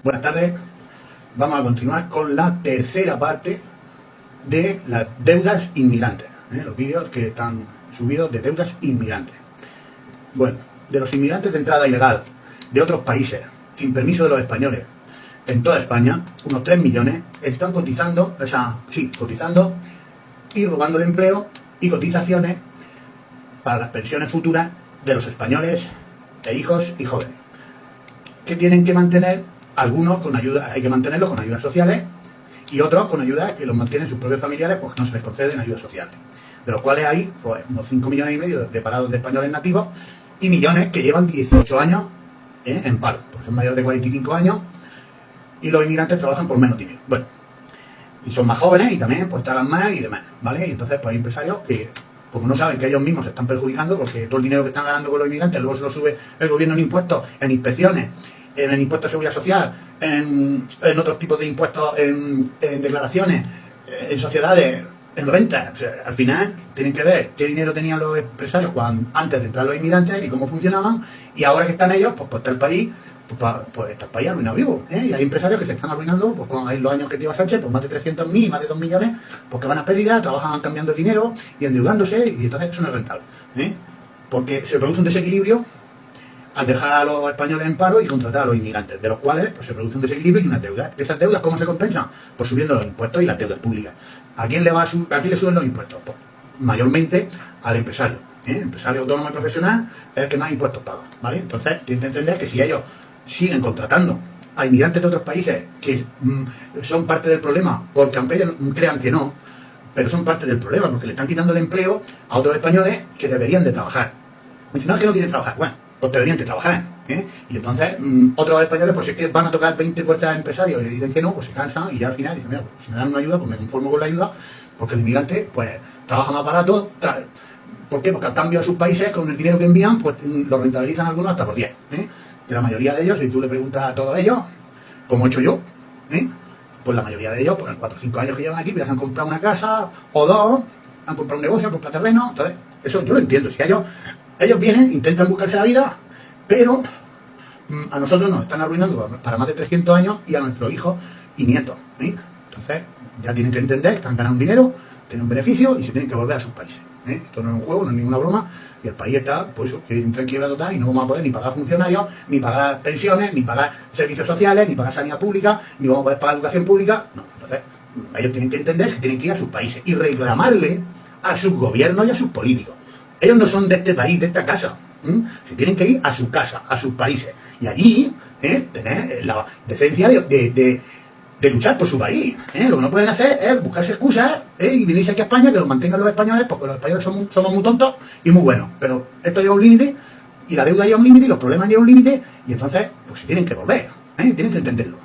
Buenas tardes. Vamos a continuar con la tercera parte de las deudas inmigrantes. Los vídeos que están subidos de deudas inmigrantes. Bueno, de los inmigrantes de entrada ilegal de otros países, sin permiso de los españoles, en toda España, unos 3 millones están cotizando, cotizando y robando el empleo y cotizaciones para las pensiones futuras de los españoles e hijos y jóvenes, que tienen que mantener. Algunos con ayuda, hay que mantenerlos con ayudas sociales, y otros con ayudas que los mantienen sus propios familiares, pues no se les conceden ayudas sociales, de los cuales hay pues unos 5 millones y medio de parados de españoles nativos y millones que llevan 18 años en paro, pues son mayores de 45 años, y los inmigrantes trabajan por menos dinero. Bueno, y son más jóvenes y también pues tragan más y demás, ¿vale? Y entonces pues hay empresarios que, como no saben que ellos mismos se están perjudicando, porque todo el dinero que están ganando con los inmigrantes luego se lo sube el gobierno en impuestos, en inspecciones, en el impuesto de seguridad social, en otros tipos de impuestos, en declaraciones, en sociedades, en rentas. O sea, al final tienen que ver qué dinero tenían los empresarios antes de entrar los inmigrantes y cómo funcionaban, y ahora que están ellos, pues está el país, pues está el país arruinado vivo, ¿eh? Y hay empresarios que se están arruinando, pues con los años que lleva Sánchez, pues más de 300.000 y más de 2 millones, pues que van a pérdida, trabajan cambiando el dinero y endeudándose, y entonces eso no es rentable, ¿eh? Porque se produce un desequilibrio al dejar a los españoles en paro y contratar a los inmigrantes, de los cuales pues, se produce un desequilibrio y unas deudas. ¿Esas deudas cómo se compensan? Pues subiendo los impuestos y las deudas públicas. ¿A quién le suben los impuestos? Pues mayormente al empresario. El empresario autónomo y profesional es el que más impuestos paga, ¿vale? Entonces tienen que entender que si ellos siguen contratando a inmigrantes de otros países que son parte del problema, porque aunque ellos crean que no, pero son parte del problema, porque le están quitando el empleo a otros españoles que deberían de trabajar. Dicen, no, es que no quieren trabajar. Bueno, pues deberían que trabajar, ¿eh? Y entonces otros españoles pues es que van a tocar 20 puertas a empresarios y le dicen que no, pues se cansan y ya al final dicen, mira, pues, si me dan una ayuda, pues me conformo con la ayuda, porque el inmigrante pues trabaja más barato. ¿Por qué? Porque al cambio a sus países, con el dinero que envían, pues lo rentabilizan algunos hasta por 10, ¿eh? Que la mayoría de ellos, si tú le preguntas a todos ellos, como he hecho yo, pues la mayoría de ellos, pues en 4 o 5 años que llevan aquí, pues han comprado una casa o dos, han comprado un negocio, han comprado terreno. Entonces, eso yo lo entiendo. Si ellos vienen, intentan buscarse la vida, pero a nosotros nos están arruinando para más de 300 años y a nuestros hijos y nietos, ¿eh? Entonces, ya tienen que entender que están ganando dinero, tienen un beneficio y se tienen que volver a sus países, ¿eh? Esto no es un juego, no es ninguna broma, y el país está, pues eso, que entra en quiebra total y no vamos a poder ni pagar funcionarios, ni pagar pensiones, ni pagar servicios sociales, ni pagar sanidad pública, ni vamos a poder pagar educación pública. No, entonces, ellos tienen que entender que tienen que ir a sus países y reclamarle a sus gobiernos y a sus políticos. Ellos no son de este país, de esta casa. Se tienen que ir a su casa, a sus países. Y allí, tener la decencia de luchar por su país. Lo que no pueden hacer es buscarse excusas y venirse aquí a España, que los mantengan los españoles, porque los españoles somos muy tontos y muy buenos. Pero esto lleva un límite, y la deuda lleva un límite, y los problemas llevan un límite, y entonces, pues se tienen que volver. Tienen que entenderlo.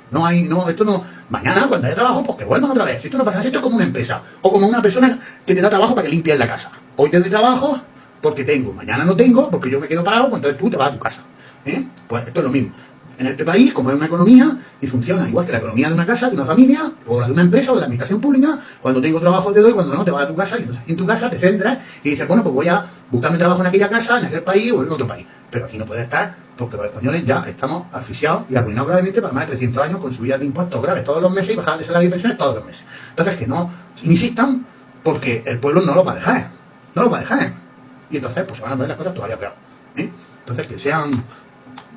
Esto no. Mañana, cuando haya trabajo, pues que vuelvan otra vez. Si esto no pasa nada, esto es como una empresa. O como una persona que te da trabajo para que limpies la casa. Hoy te doy trabajo porque tengo, mañana no tengo, porque yo me quedo parado, pues entonces tú te vas a tu casa. Pues esto es lo mismo. En este país, como es una economía, y funciona igual que la economía de una casa, de una familia, o la de una empresa, o de la administración pública, cuando tengo trabajo te doy, cuando no te vas a tu casa, y entonces en tu casa te centras y dices, bueno, pues voy a buscarme trabajo en aquella casa, en aquel país o en otro país. Pero aquí no puede estar, porque los españoles ya estamos asfixiados y arruinados gravemente para más de 300 años, con subidas de impuestos graves todos los meses y bajadas de salario y pensiones todos los meses. Entonces que no insistan, porque el pueblo no los va a dejar. No los va a dejar. Y entonces pues se van a poner las cosas todavía peor, ¿eh? Entonces que sean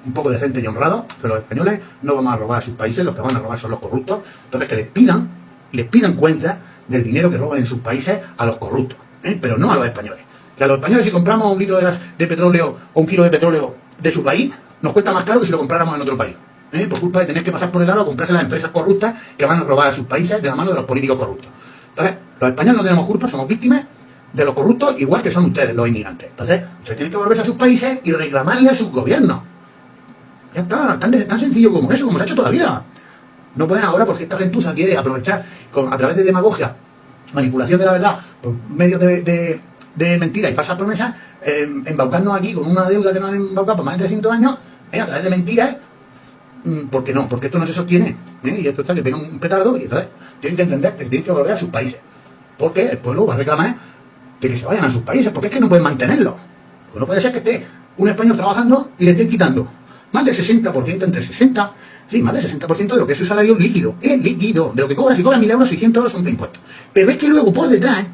un poco decentes y honrados, que los españoles no van a robar a sus países, los que van a robar son los corruptos. Entonces que les pidan cuentas del dinero que roban en sus países a los corruptos, pero no a los españoles. Que a los españoles, si compramos un litro de petróleo o un kilo de petróleo de su país, nos cuesta más caro que si lo compráramos en otro país, por culpa de tener que pasar por el aro a comprarse las empresas corruptas que van a robar a sus países de la mano de los políticos corruptos. Entonces, los españoles no tenemos culpa, somos víctimas de los corruptos, igual que son ustedes, los inmigrantes. Entonces, ustedes tienen que volverse a sus países y reclamarle a sus gobiernos. Ya está, tan sencillo como eso, como se ha hecho toda la vida. No pueden ahora, porque esta gentuza quiere aprovechar a través de demagogia, manipulación de la verdad, por medios de mentiras y falsas promesas, embaucarnos aquí con una deuda que nos han embaucado por más de 300 años, a través de mentiras, porque esto no se sostiene, y esto está que pega un petardo, y entonces tienen que entender que tienen que volver a sus países, porque el pueblo va a reclamar de que se vayan a sus países, porque es que no pueden mantenerlo. Pues no puede ser que esté un español trabajando y le estén quitando más del 60%, entre 60, sí, más del 60% de lo que es su salario líquido. Es líquido, de lo que cobra. Si cobra 1.000 euros, 600 euros son de impuestos. Pero es que luego por detrás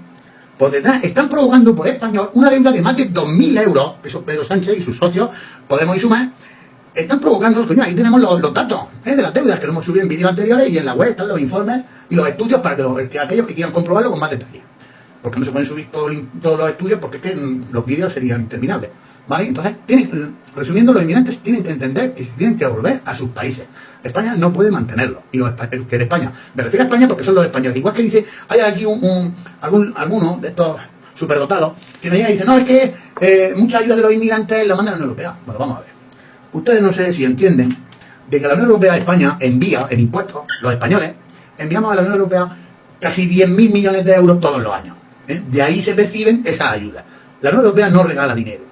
están provocando por español una deuda de más de 2.000 euros. Eso Pedro Sánchez y sus socios, Podemos y Sumar, están provocando, coño, ahí tenemos los datos de las deudas que lo hemos subido en vídeos anteriores, y en la web están los informes y los estudios para que aquellos que quieran comprobarlo con más detalle. Porque no se pueden subir todos los estudios, porque es que los vídeos serían interminables, ¿vale? Entonces, resumiendo, los inmigrantes tienen que entender que tienen que volver a sus países. España no puede mantenerlo. Y que en España, me refiero a España porque son los españoles. Igual que dice, hay aquí alguno de estos superdotados que me llega y dice, no, es que mucha ayuda de los inmigrantes la mandan a la Unión Europea. Bueno, vamos a ver. Ustedes no sé si entienden de que la Unión Europea, España, envía en impuestos, los españoles, enviamos a la Unión Europea casi 10.000 millones de euros todos los años. De ahí se perciben esas ayudas. La Unión Europea no regala dinero.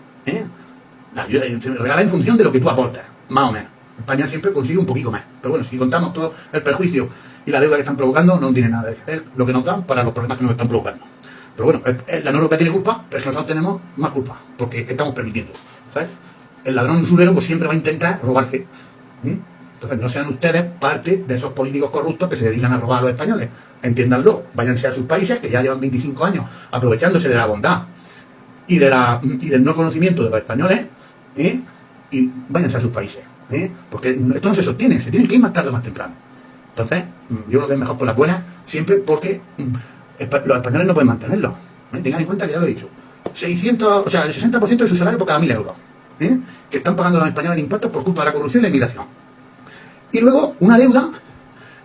La ayuda se regala en función de lo que tú aportas, más o menos. España siempre consigue un poquito más. Pero bueno, si contamos todo el perjuicio y la deuda que están provocando, no tiene nada que ver lo que nos dan para los problemas que nos están provocando. Pero bueno, la Unión Europea tiene culpa, pero es que nosotros tenemos más culpa, porque estamos permitiendo, ¿sabes? El ladrón usurero pues siempre va a intentar robarte. Entonces no sean ustedes parte de esos políticos corruptos que se dedican a robar a los españoles. Entiéndanlo, váyanse a sus países, que ya llevan 25 años aprovechándose de la bondad y del no conocimiento de los españoles, y váyanse a sus países, porque esto no se sostiene, se tiene que ir más tarde o más temprano. Entonces, yo creo que es mejor por las buenas, siempre, porque los españoles no pueden mantenerlo. Tengan en cuenta que ya lo he dicho, 600, o sea, el 60% de su salario por cada 1.000 euros, que están pagando los españoles en impuestos por culpa de la corrupción y la inmigración. Y luego, una deuda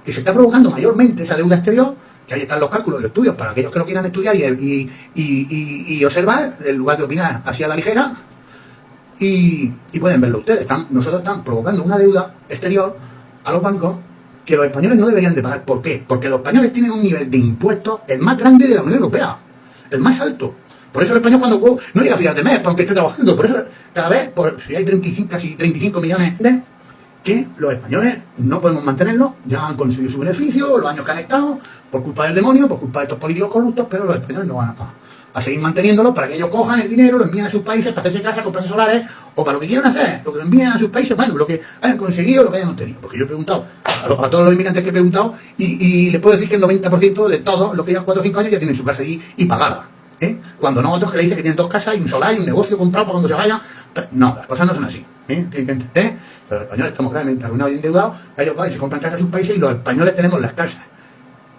que se está provocando mayormente, esa deuda exterior, que ahí están los cálculos y los estudios para aquellos que lo quieran estudiar y observar, en lugar de opinar hacia la ligera, y pueden verlo ustedes. Nosotros estamos provocando una deuda exterior a los bancos que los españoles no deberían de pagar. ¿Por qué? Porque los españoles tienen un nivel de impuestos el más grande de la Unión Europea, el más alto. Por eso el español cuando no llega a final de mes, aunque esté trabajando, por eso cada vez, si hay casi 35 millones de que los españoles no podemos mantenerlo, ya han conseguido su beneficio, los años que han estado, por culpa del demonio, por culpa de estos políticos corruptos, pero los españoles no van a seguir manteniéndolo para que ellos cojan el dinero, lo envíen a sus países para hacerse casa, comprarse solares, o para lo que quieran hacer, lo que lo envíen a sus países, bueno, lo que hayan conseguido, lo que hayan obtenido. Porque yo he preguntado a todos los inmigrantes que he preguntado, y les puedo decir que el 90% de todos los que llevan 4 o 5 años ya tienen su casa allí y pagada. Cuando no, otros que le dicen que tienen 2 casas y un solar y un negocio comprado para cuando se vaya. No, las cosas no son así. Tienen que entender, pero los españoles estamos realmente arruinados y endeudados. Ellos van y se compran casas en sus países, y los españoles tenemos las casas,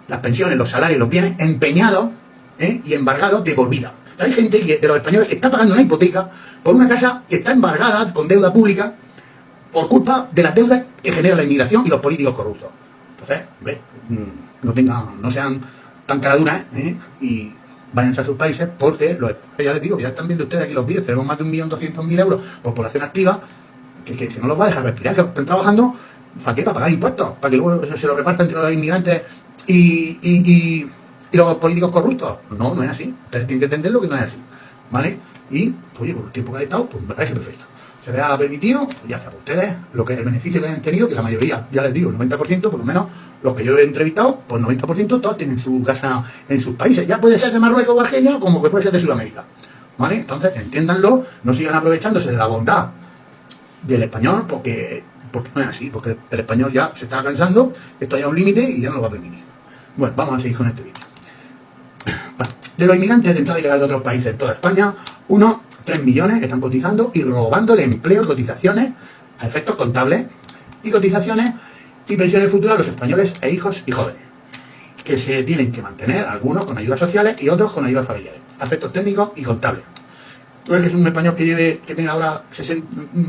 las pensiones, los salarios, los bienes empeñados y embargados de por vida. Hay gente de los españoles que está pagando una hipoteca por una casa que está embargada con deuda pública por culpa de las deudas que genera la inmigración y los políticos corruptos. Entonces, hombre, no sean tan caraduras, y váyanse a sus países, porque ya les digo, ya están viendo ustedes aquí los vídeos, tenemos más de 1.200.000 euros por población activa, que no los va a dejar respirar, que están trabajando, ¿para qué? Para pagar impuestos, para que luego se lo repartan entre los inmigrantes y los políticos corruptos. No, no es así. Ustedes tienen que entenderlo, que no es así, ¿vale? Y, oye, por el tiempo que han estado, pues me parece perfecto. Se les ha permitido, pues ya está, ustedes, el beneficio que han tenido, que la mayoría, ya les digo, el 90%, por lo menos los que yo he entrevistado, pues el 90% todos tienen su casa en sus países. Ya puede ser de Marruecos o Argelia, como que puede ser de Sudamérica, ¿vale? Entonces, entiéndanlo, no sigan aprovechándose de la bondad del español, porque no es así, porque el español ya se está cansando, esto hay un límite y ya no lo va a permitir. Bueno, vamos a seguir con este vídeo. Bueno, de los inmigrantes de entrada ilegal de otros países en toda España, 3 millones están cotizando y robando el empleo y cotizaciones a efectos contables, y cotizaciones y pensiones futuras a los españoles e hijos y jóvenes, que se tienen que mantener, algunos con ayudas sociales y otros con ayudas familiares, a efectos técnicos y contables. Tú ves que es un español que tenga ahora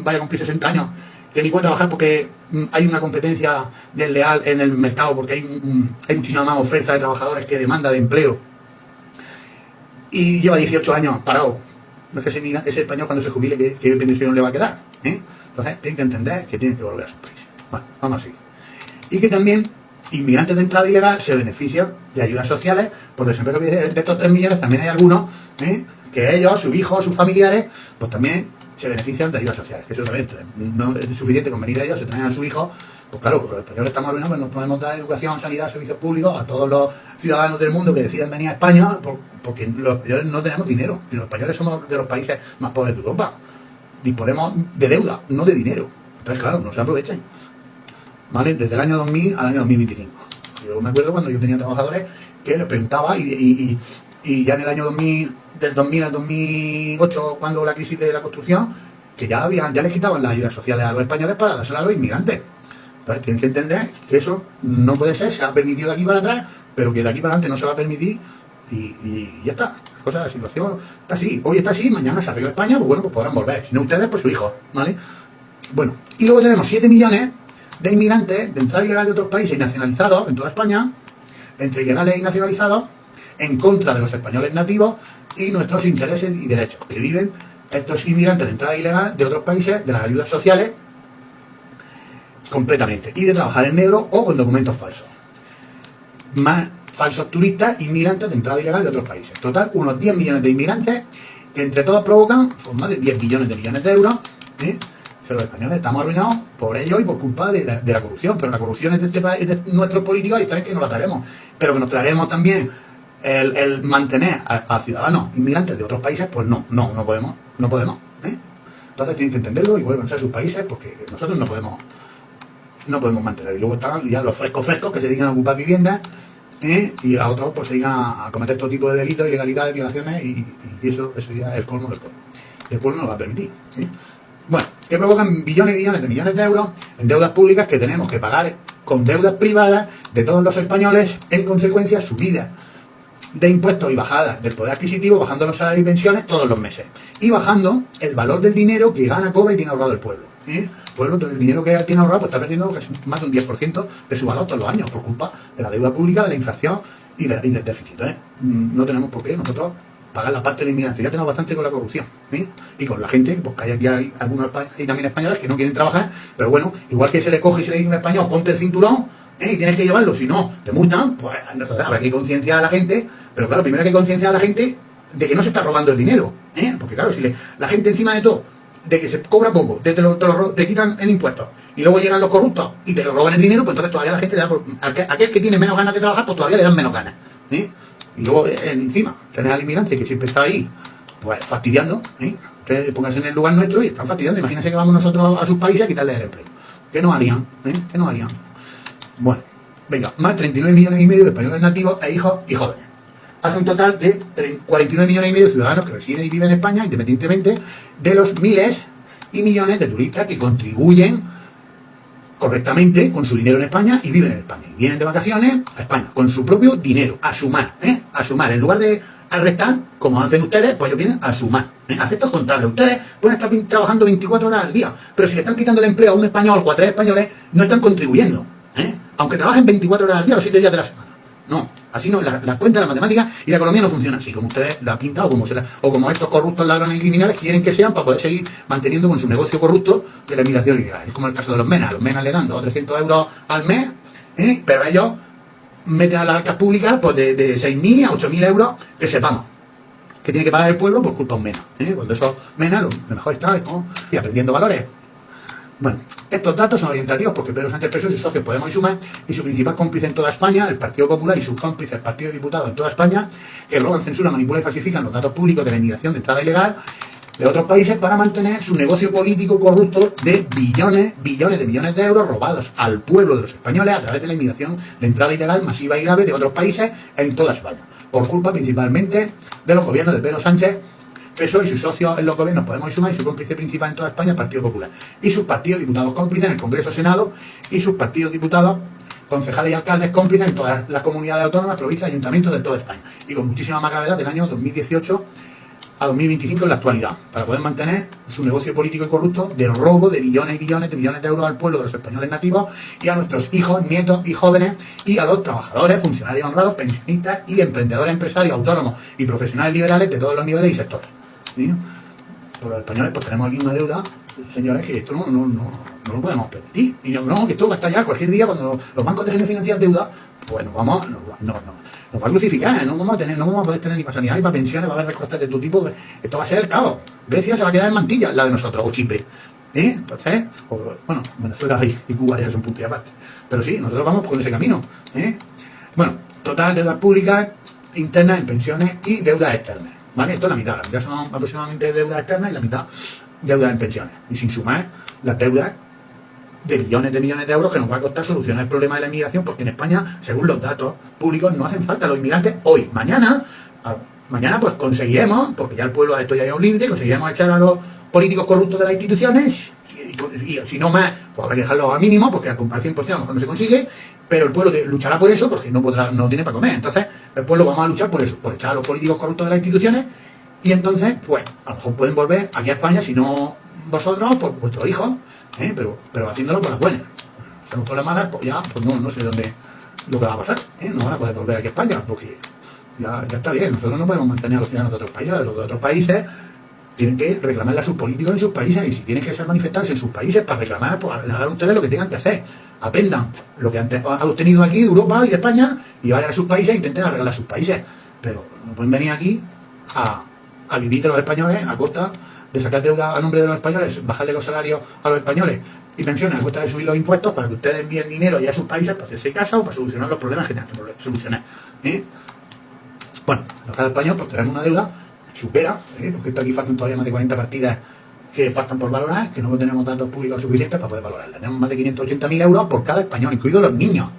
vaya a cumplir 60 años, que ni puede trabajar porque hay una competencia desleal en el mercado, porque hay muchísima más oferta de trabajadores que demanda de empleo, y lleva 18 años parado. No es que ese español, cuando se jubile, ¿qué pensión le va a quedar? Entonces tienen que entender que tienen que volver a sus países. Bueno, vamos a seguir. Y que también inmigrantes de entrada ilegal se benefician de ayudas sociales, porque siempre de estos 3 millones también hay algunos que ellos, sus hijos, sus familiares, pues también se benefician de ayudas sociales. Que eso también no es suficiente con venir a ellos, se traen a su hijo. Pues claro, los españoles estamos arruinados, pues no podemos dar educación, sanidad, servicios públicos a todos los ciudadanos del mundo que decidan venir a España, porque los españoles no tenemos dinero. Y los españoles somos de los países más pobres de Europa. Disponemos de deuda, no de dinero. Entonces, claro, no se aprovechen. ¿Vale? Desde el año 2000 al año 2025. Yo me acuerdo cuando yo tenía trabajadores que les preguntaba y ya en el año 2000, del 2000 al 2008, cuando la crisis de la construcción, que ya les quitaban las ayudas sociales a los españoles para dárselas a los inmigrantes. Entonces tienen que entender que eso no puede ser, se ha permitido de aquí para atrás, pero que de aquí para adelante no se va a permitir y ya está. La situación está así, hoy está así, mañana se arregla España, pues bueno, pues podrán volver. Si no ustedes, pues su hijo, ¿vale? Bueno, y luego tenemos 7 millones de inmigrantes de entrada ilegal de otros países nacionalizados en toda España, entre ilegales y nacionalizados, en contra de los españoles nativos y nuestros intereses y derechos, que viven estos inmigrantes de entrada ilegal de otros países, de las ayudas sociales, completamente, y de trabajar en negro o con documentos falsos. Más falsos turistas, inmigrantes de entrada ilegal de otros países. Total, unos 10 millones de inmigrantes que entre todos provocan pues, más de 10 billones de millones de euros, ¿eh? Que los españoles estamos arruinados por ello y por culpa de la corrupción. Pero la corrupción es de este país, de nuestros políticos, y tal vez que nos la traeremos. Pero que nos traeremos también el mantener a ciudadanos inmigrantes de otros países, pues no podemos. ¿Eh? Entonces tienen que entenderlo y vuelven a ser sus países, porque nosotros no podemos mantener. Y luego están ya los frescos que se dedican a ocupar viviendas, y a otros pues se dedican a cometer todo tipo de delitos, ilegalidades, violaciones, y eso ya es el colmo del colmo. El pueblo no lo va a permitir. ¿Sí? Bueno, que provocan billones y billones de millones de euros en deudas públicas que tenemos que pagar con deudas privadas de todos los españoles, en consecuencia subidas de impuestos y bajadas del poder adquisitivo, bajando los salarios y pensiones todos los meses, y bajando el valor del dinero que gana, cobra y tiene ahorrado el pueblo. El pueblo, todo el dinero que tiene ahorrado, pues está perdiendo casi más de un 10% de su valor todos los años, por culpa de la deuda pública, de la inflación y del déficit. No tenemos por qué nosotros pagar la parte de la inmigración. Ya tenemos bastante con la corrupción, y con la gente, pues que hay algunos y también españoles que no quieren trabajar, pero bueno, igual que se le coge y se le dice a un español, ponte el cinturón, y tienes que llevarlo, si no, te multan, pues entonces habrá que concienciar a la gente, pero claro, primero hay que concienciar a la gente de que no se está robando el dinero, porque claro, si la gente encima de todo, de que se cobra poco, te quitan el impuesto, y luego llegan los corruptos y te lo roban el dinero, pues entonces todavía la gente le da aquel que tiene menos ganas de trabajar, pues todavía le dan menos ganas, y luego encima tenés al inmigrante que siempre está ahí, pues fastidiando, ustedes pónganse en el lugar nuestro y están fastidiando. Imagínense que vamos nosotros a sus países a quitarles el empleo. ¿Qué nos harían? ¿Qué nos harían? Bueno, venga, más 39 millones y medio de españoles nativos e hijos y jóvenes. Hace un total de 49 millones y medio de ciudadanos que residen y viven en España, independientemente de los miles y millones de turistas que contribuyen correctamente con su dinero en España y viven en España. Y vienen de vacaciones a España con su propio dinero, a sumar, a sumar. En lugar de a restar, como hacen ustedes, pues ellos vienen a sumar, a efectos contables. Ustedes pueden estar trabajando 24 horas al día, pero si le están quitando el empleo a un español o a 3 españoles, no están contribuyendo. Aunque trabajen 24 horas al día o 7 días de la semana. No, así no, la cuenta, la matemática y la economía no funciona así, como ustedes la pintan o como estos corruptos ladrones y criminales quieren que sean para poder seguir manteniendo con su negocio corrupto de la inmigración ilegal. Es como el caso de los MENA. Los MENA le dan 200 o 300 euros al mes, pero ellos meten a las arcas públicas pues de 6.000 a 8.000 euros que sepamos que tiene que pagar el pueblo por culpa de un MENA. Cuando esos MENA, lo mejor está y aprendiendo valores. Bueno, estos datos son orientativos porque Pedro Sánchez Presó y sus socios Podemos y Sumar y su principal cómplice en toda España, el Partido Popular, y sus cómplices, el Partido de Diputados en toda España, que roban, censuran, manipulan y falsifican los datos públicos de la inmigración de entrada ilegal de otros países para mantener su negocio político corrupto de billones de millones de euros robados al pueblo de los españoles a través de la inmigración de entrada ilegal masiva y grave de otros países en toda España, por culpa principalmente de los gobiernos de Pedro Sánchez Presó y sus socios en los gobiernos Podemos y Sumar y su cómplice principal en toda España, el Partido Popular, y sus partidos diputados cómplices en el Congreso, Senado, y sus partidos diputados, concejales y alcaldes cómplices en todas las comunidades autónomas, provincias y ayuntamientos de toda España, y con muchísima más gravedad del año 2018 a 2025 en la actualidad, para poder mantener su negocio político y corrupto del robo de billones y billones de millones de euros al pueblo de los españoles nativos y a nuestros hijos, nietos y jóvenes y a los trabajadores, funcionarios honrados, pensionistas y emprendedores, empresarios, autónomos y profesionales liberales de todos los niveles y sectores. ¿Sí? Por los españoles pues tenemos aquí una deuda, señores, que esto no lo podemos permitir. Y no, que esto va a estallar cualquier día cuando los bancos dejen de financiar deuda, pues nos va a crucificar, no vamos a poder tener ni para sanidad ni para pensiones, va a haber recortes de tu tipo, esto va a ser el caos. Grecia se va a quedar en mantilla, la de nosotros, o Chipre. Entonces, bueno, Venezuela y Cuba ya son punto y aparte. Pero sí, nosotros vamos por ese camino. Bueno, total deudas públicas, internas en pensiones y deudas externas. ¿Vale? Esto es la mitad son aproximadamente deudas externas y la mitad deudas en pensiones. Y sin sumar las deudas de millones de euros que nos va a costar solucionar el problema de la inmigración, porque en España, según los datos públicos, no hacen falta los inmigrantes hoy. Mañana pues conseguiremos, porque ya el pueblo esto ya es un límite, conseguiremos echar a los políticos corruptos de las instituciones, y si no más, pues habrá que dejarlo al mínimo, porque al 100% a lo mejor no se consigue, pero el pueblo luchará por eso, porque no tiene para comer. Entonces, el pueblo vamos a luchar por eso, por echar a los políticos corruptos de las instituciones, y entonces, pues, a lo mejor pueden volver aquí a España, si no vosotros, pues vuestros hijos, pero haciéndolo por las buenas. Si son problemas, pues ya, pues no sé dónde lo que va a pasar, no van a poder volver aquí a España, porque ya está bien, nosotros no podemos mantener a los ciudadanos de otros países. Los de otros países tienen que reclamarle a sus políticos en sus países, y si tienen que manifestarse en sus países para reclamar, pues hagan ustedes lo que tengan que hacer. Aprendan lo que han obtenido aquí de Europa y de España, y vayan a sus países e intenten arreglar sus países. Pero no pueden venir aquí a vivir de los españoles a costa de sacar deuda a nombre de los españoles, bajarle los salarios a los españoles y pensiones a costa de subir los impuestos para que ustedes envíen dinero allá a sus países para hacerse casa o para solucionar los problemas que tengan que solucionar. Bueno, en cada español pues tenemos una deuda que supera, porque esto aquí faltan todavía más de 40 partidas que faltan por valorar, que no tenemos datos públicos suficientes para poder valorarlas. Tenemos más de 580.000 euros por cada español, incluidos los niños,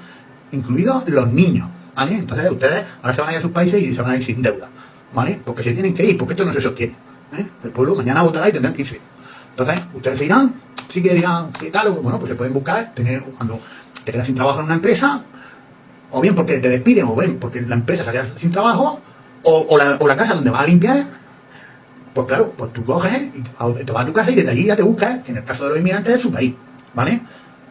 ¿vale? Entonces ustedes ahora se van a ir a sus países y se van a ir sin deuda, ¿vale? Porque se tienen que ir, porque esto no se sostiene. El pueblo mañana votará y tendrán que irse. Entonces, ustedes se irán, sí que dirán, ¿qué tal? Bueno, pues se pueden buscar, cuando te quedas sin trabajo en una empresa, o bien porque te despiden, o bien porque la empresa se queda sin trabajo, o la casa donde vas a limpiar, pues claro, pues tú coges y te vas a tu casa y desde allí ya te buscas, que en el caso de los inmigrantes es su país, ¿vale?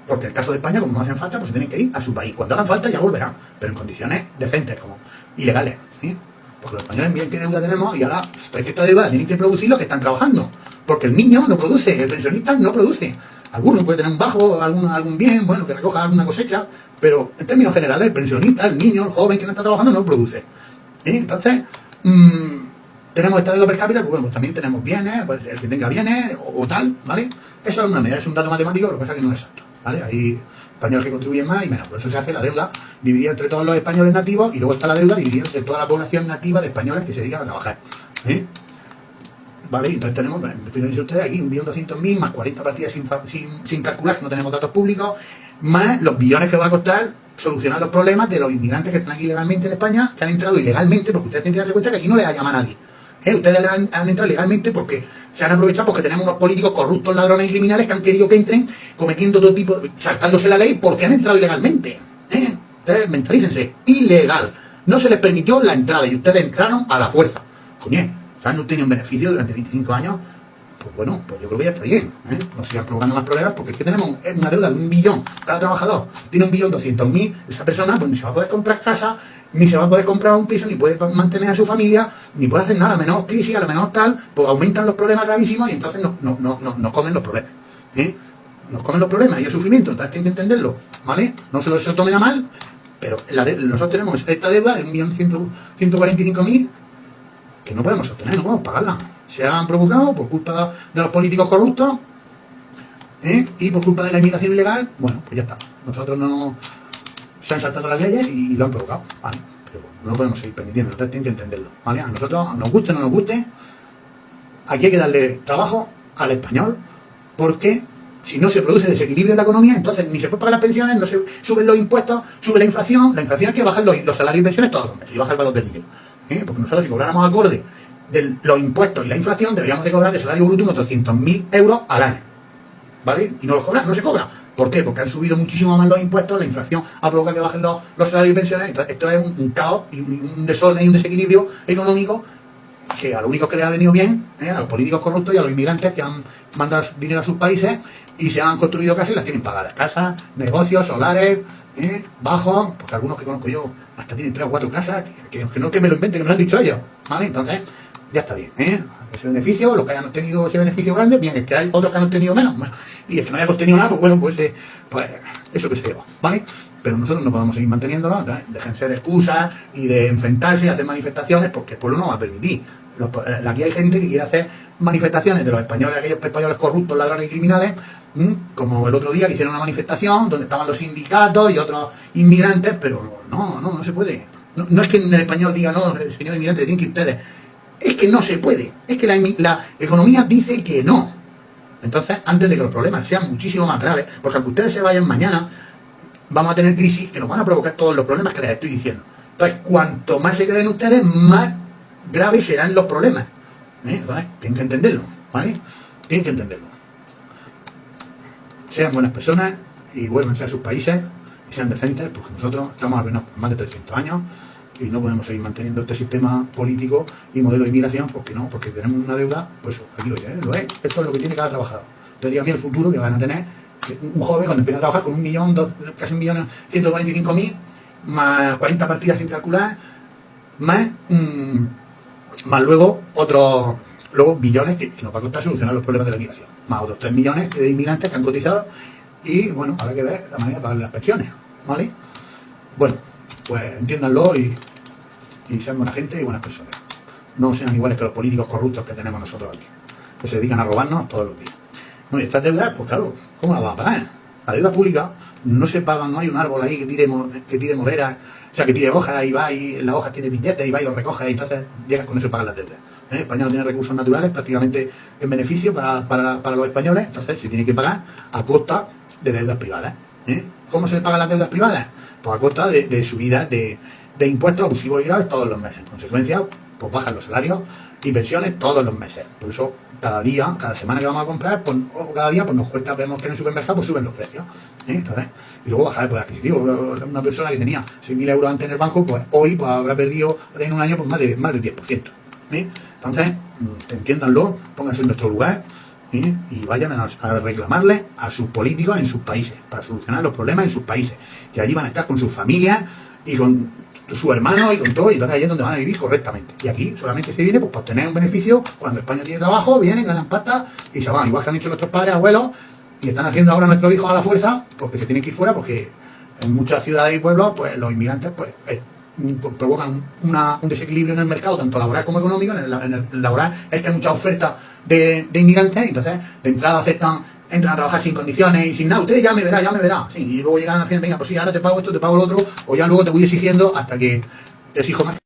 Porque en el caso de España, como no hacen falta, pues se tienen que ir a su país. Cuando hagan falta ya volverán, pero en condiciones decentes, como ilegales, ¿sí? Porque los españoles miren qué deuda tenemos y ahora, pues que esta deuda tienen que producir los que están trabajando. Porque el niño no produce, el pensionista no produce. Alguno puede tener un bajo, algún bien, bueno, que recoja alguna cosecha, pero en términos generales, el pensionista, el niño, el joven que no está trabajando no produce. Entonces, tenemos esta deuda per cápita, pues bueno, pues también tenemos bienes, pues el que tenga bienes o tal, ¿vale? Eso es una medida, es un dato matemático, lo que pasa es que no es exacto, ¿vale? Hay españoles que contribuyen más y menos, por eso se hace la deuda dividida entre todos los españoles nativos, y luego está la deuda dividida entre toda la población nativa de españoles que se dedican a trabajar, ¿vale? Entonces tenemos, fíjense ustedes aquí, 1.200.000 más 40 partidas sin calcular, que no tenemos datos públicos, más los billones que va a costar solucionar los problemas de los inmigrantes que están aquí ilegalmente en España, que han entrado ilegalmente, porque ustedes tienen que darse cuenta que aquí no les ha llamado a nadie. Ustedes han entrado legalmente porque se han aprovechado, porque tenemos unos políticos corruptos, ladrones y criminales que han querido que entren cometiendo todo tipo, saltándose la ley porque han entrado ilegalmente. Ustedes mentalícense, ilegal. No se les permitió la entrada y ustedes entraron a la fuerza. Coño, han obtenido un beneficio durante 25 años. Pues bueno, pues yo creo que ya está bien. No sigan provocando más problemas, porque es que tenemos una deuda de 1 billón. Cada trabajador tiene 1.200.000. Esa persona pues ni se va a poder comprar casa, ni se va a poder comprar un piso, ni puede mantener a su familia, ni puede hacer nada. A la menor crisis, a la menor tal, pues aumentan los problemas gravísimos y entonces nos comen los problemas. Nos comen los problemas y el sufrimiento. Entonces tienen que entenderlo, ¿vale? No se lo tomen a mal, pero nosotros tenemos esta deuda de 1.145.000 que no podemos sostener, no podemos pagarla. Se han provocado por culpa de los políticos corruptos y por culpa de la inmigración ilegal. Bueno, pues ya está. Nosotros no se han saltado las leyes y lo han provocado, ¿vale? Pero no podemos seguir permitiendo, ustedes tienen que entenderlo, ¿vale? A nosotros, nos guste o no nos guste, aquí hay que darle trabajo al español, porque si no se produce desequilibrio en la economía, entonces ni se puede pagar las pensiones, no se suben los impuestos, sube la inflación hay que bajar los salarios y pensiones todos los meses y baja el valor del dinero. Porque nosotros, si cobráramos acorde de los impuestos y la inflación, deberíamos de cobrar de salario bruto unos 200.000 euros al año, ¿vale? Y no los cobran, no se cobra. ¿Por qué? Porque han subido muchísimo más los impuestos, la inflación ha provocado que bajen los salarios y pensiones. Entonces, esto es un caos y un desorden y un desequilibrio económico que a los únicos que les ha venido bien, a los políticos corruptos y a los inmigrantes que han mandado dinero a sus países y se han construido casas y las tienen pagadas. Casas, negocios, solares, bajos, porque algunos que conozco yo hasta tienen 3 o 4 casas, que no que me lo inventen, que me lo han dicho ellos, ¿vale? Entonces, ya está bien, ese beneficio, los que hayan obtenido ese beneficio grande, bien, es que hay otros que han obtenido menos, bueno, y el que no haya obtenido nada, pues bueno, pues eso que se lleva, ¿vale? Pero nosotros no podemos seguir manteniéndolo, déjense de excusas y de enfrentarse y hacer manifestaciones, porque el pueblo no va a permitir. Aquí hay gente que quiere hacer manifestaciones de los españoles, aquellos españoles corruptos, ladrones y criminales, como el otro día que hicieron una manifestación donde estaban los sindicatos y otros inmigrantes, pero no se puede. No es que en el español diga, no, señor inmigrante, tienen que ir ustedes. Es que no se puede. Es que la economía dice que no. Entonces, antes de que los problemas sean muchísimo más graves, porque aunque ustedes se vayan mañana, vamos a tener crisis que nos van a provocar todos los problemas que les estoy diciendo. Entonces, cuanto más se queden ustedes, más graves serán los problemas. Entonces, tienen que entenderlo, ¿vale? Tienen que entenderlo. Sean buenas personas y vuelvan a sus países y sean decentes, porque nosotros estamos arruinados por más de 300 años y no podemos seguir manteniendo este sistema político y modelo de inmigración, porque no, porque tenemos una deuda, pues aquí lo es. Esto es lo que tiene cada trabajador. Yo diría a mí el futuro que van a tener un joven cuando empieza a trabajar con 1.000.000, casi 1.145.000, más 40 partidas sin calcular, más luego otros billones que nos va a costar solucionar los problemas de la migración, más otros 3 millones de inmigrantes que han cotizado y bueno, habrá que ver la manera de pagar las pensiones, ¿vale? Bueno, pues entiéndanlo y sean buena gente y buenas personas. No sean iguales que los políticos corruptos que tenemos nosotros aquí, que se dedican a robarnos todos los días. Bueno, y estas deudas, pues claro, ¿cómo las van a pagar? La deuda pública no se paga, no hay un árbol ahí que tire moreras, o sea, que tire hojas y va y la hoja tiene billetes y va y lo recoge y entonces llegas con eso y pagas las deudas. España no tiene recursos naturales prácticamente en beneficio para los españoles, entonces se tiene que pagar a costa de deudas privadas. ¿Cómo se pagan las deudas privadas? Pues a costa de subidas de impuestos abusivos y graves todos los meses. En consecuencia, pues bajan los salarios y pensiones todos los meses. Por eso cada día, cada semana que vamos a comprar, pues, o cada día pues nos cuesta, vemos que en el supermercado pues suben los precios. Entonces, y luego bajar el poder adquisitivo. Una persona que tenía 6.000 euros antes en el banco, pues hoy pues, habrá perdido en un año pues, más del 10%. Entonces, entiéndanlo, pónganse en nuestro lugar y vayan a reclamarle a sus políticos en sus países, para solucionar los problemas en sus países. Y allí van a estar con sus familias y con su hermano y con todo, y entonces ahí es donde van a vivir correctamente. Y aquí solamente se viene pues, para obtener un beneficio. Cuando España tiene trabajo, vienen, ganan pasta y se van, igual que han hecho nuestros padres, abuelos, y están haciendo ahora nuestros hijos a la fuerza, porque se tienen que ir fuera, porque en muchas ciudades y pueblos, pues los inmigrantes pues provocan un desequilibrio en el mercado, tanto laboral como económico. En el laboral es que hay mucha oferta de inmigrantes, y entonces de entrada entran a trabajar sin condiciones y sin nada. Usted ya me verá. Sí, y luego llegan al final, venga, pues sí, ahora te pago esto, te pago lo otro, o ya luego te voy exigiendo hasta que te exijo más.